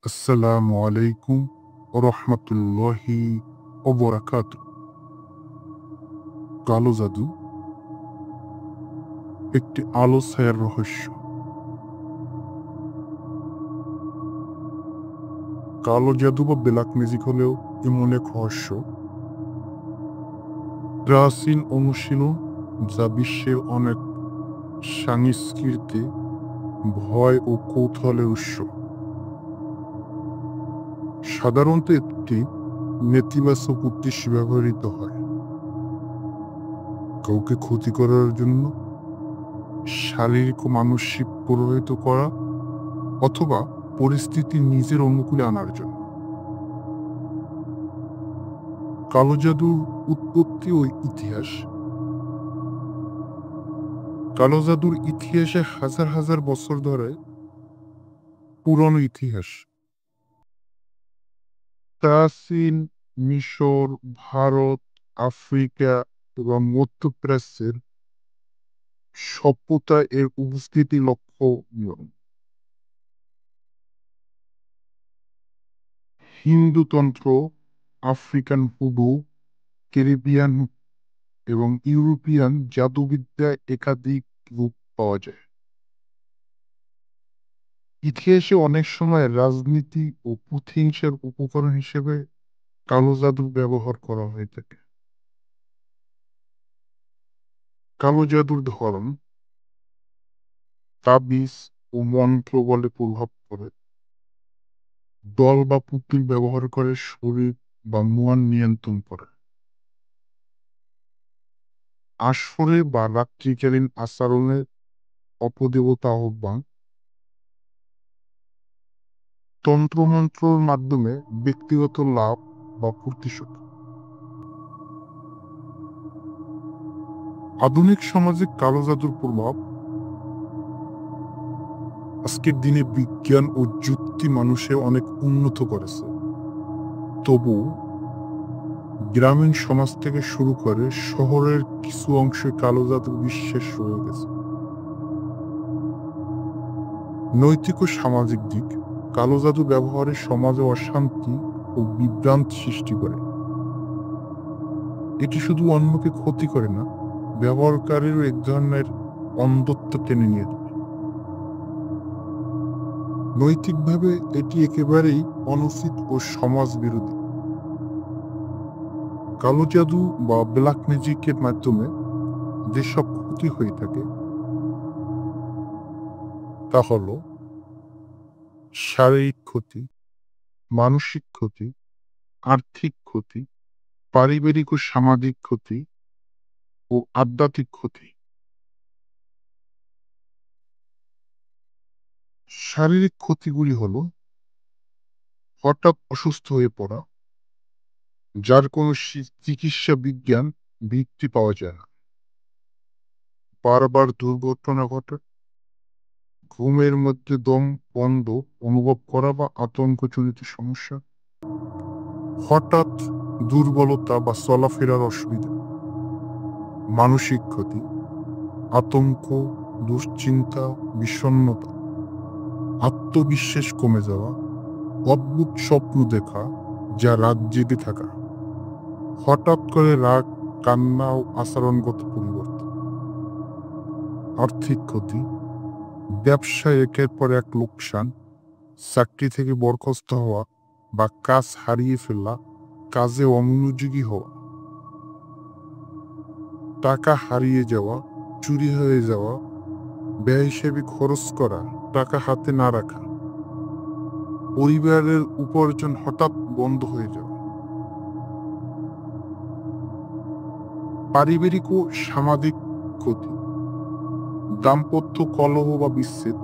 আসসালামু আলাইকুম রহমতুল্লাহি ওবরাকাত। কালো জাদু একটি আলো ছায়ার রহস্য। কালো জাদু বা ব্ল্যাক ম্যাজিক হলেও এমন এক রহস্য, প্রাচীন অনুশীলন যা বিশ্বের অনেক সংস্কৃতি ভয় ও কৌতূহলের উৎস। সাধারণত একটি নেতিবাচক উদ্দেশ্যে ব্যবহৃত হয়, কাউকে ক্ষতি করার জন্য, শারীরিক ও মানসিক প্রভাবিত করা, অথবা পরিস্থিতি নিজের অনুকূলে আনার জন্য। কালো জাদুর উৎপত্তি ও ইতিহাস। কালো জাদুর ইতিহাসে হাজার হাজার বছর ধরে পুরনো ইতিহাস। প্রাচীন মিশর, ভারত, আফ্রিকা এবং মধ্যপ্রাচ্যের সভ্যতা এর উপস্থিতি লক্ষণীয়। হিন্দু তন্ত্র, আফ্রিকান হুডু, ক্যারিবিয়ান এবং ইউরোপিয়ান জাদুবিদ্যায় একাধিক রূপ পাওয়া যায়। ইতিহাসে অনেক সময় রাজনীতি ও প্রতিহিংসার উপকরণ হিসেবে কালো জাদু ব্যবহার করা হয়ে থাকে। কালো জাদুর ধরন: তাবিজ ও মন্ত্র বলে প্রভাব পড়ে, দল বা পুতুল ব্যবহার করে শরীর বা মন নিয়ন্ত্রণ করে, আসরে বা রাত্রিকালীন আচরণে অপদেবতা আহ্বান, তন্ত্রমন্ত্রের মাধ্যমে ব্যক্তিগত লাভ বা প্রতিশোধ। আধুনিক সমাজে কালো জাদুর প্রভাব। আজকের দিনে বিজ্ঞান ও যুক্তি মানুষে অনেক উন্নত করেছে, তবু গ্রামীণ সমাজ থেকে শুরু করে শহরের কিছু অংশে কালো জাদুর বিশ্বাস রয়ে গেছে। নৈতিক ও সামাজিক দিক: কালো জাদু ব্যবহারে সমাজে অশান্তি ও বিভ্রান্তি সৃষ্টি করে। এটি শুধু অন্যকে ক্ষতি করে না, ব্যবহারকারীরও এক ধরনের অন্ধত্ব টেনে নিয়ে যায়। নৈতিকভাবে এটি একেবারেই অনুচিত ও সমাজ বিরোধী। কালো জাদু বা ব্ল্যাক ম্যাজিকের মাধ্যমে যেসব ক্ষতি হয়ে থাকে তা হল শারীরিক ক্ষতি, মানসিক ক্ষতি, আর্থিক ক্ষতি, পারিবারিক ও সামাজিক ক্ষতি ও আধ্যাত্মিক ক্ষতি। শারীরিক ক্ষতিগুলি হল হঠাৎ অসুস্থ হয়ে পড়া, যার কোনো চিকিৎসা বিজ্ঞান ভিত্তি পাওয়া যায় না, বারবার দুর্ঘটনা ঘটে, ঘুমের মধ্যে দম বন্ধ অনুভব করা বা আতঙ্কজনিত সমস্যা, হঠাৎ দুর্বলতা বা চলাফেরার অসুবিধা। মানসিক ক্ষতি: আতঙ্ক, দুশ্চিন্তা, বিষণ্ণতা, আত্মবিশ্বাস কমে যাওয়া, অদ্ভুত স্বপ্ন দেখা যা রাত জেগে থাকা, হঠাৎ করে রাগ, কান্না ও আচরণগত পরিবর্তন। আর্থিক ক্ষতি: ব্যবসায় একের পর এক লোকসান, চাকরি থেকে বরখাস্ত হওয়া বা কাজ হারিয়ে ফেলা, কাজে অমনোযোগী হওয়া, টাকা হারিয়ে যাওয়া, চুরি হয়ে যাওয়া, বেহিসাবি খরচ করা, টাকা হাতে না রাখা, পরিবারের উপার্জন হঠাৎ বন্ধ হয়ে যাওয়া। পারিবারিক ও সামাজিক ক্ষতি: দাম্পত্য কলহ বা বিচ্ছেদ,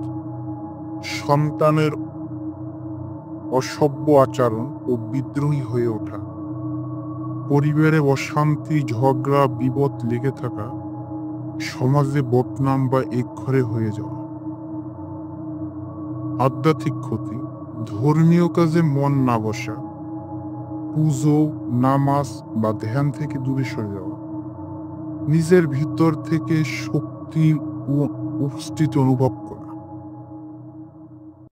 সন্তানের অসভ্য আচরণ ও বিদ্রোহী হয়ে ওঠা, পরিবারে অশান্তি, ঝগড়া, বিপদ লেগে থাকা, সমাজে বদনাম বা একঘরে হয়ে যাওয়া। আধ্যাত্মিক ক্ষতি: ধর্মীয় কাজে মন না বসা, পুজো, নামাজ বা ধ্যান থেকে দূরে সরে যাওয়া, নিজের ভিতর থেকে শক্তি ও উপস্থিতি অনুভব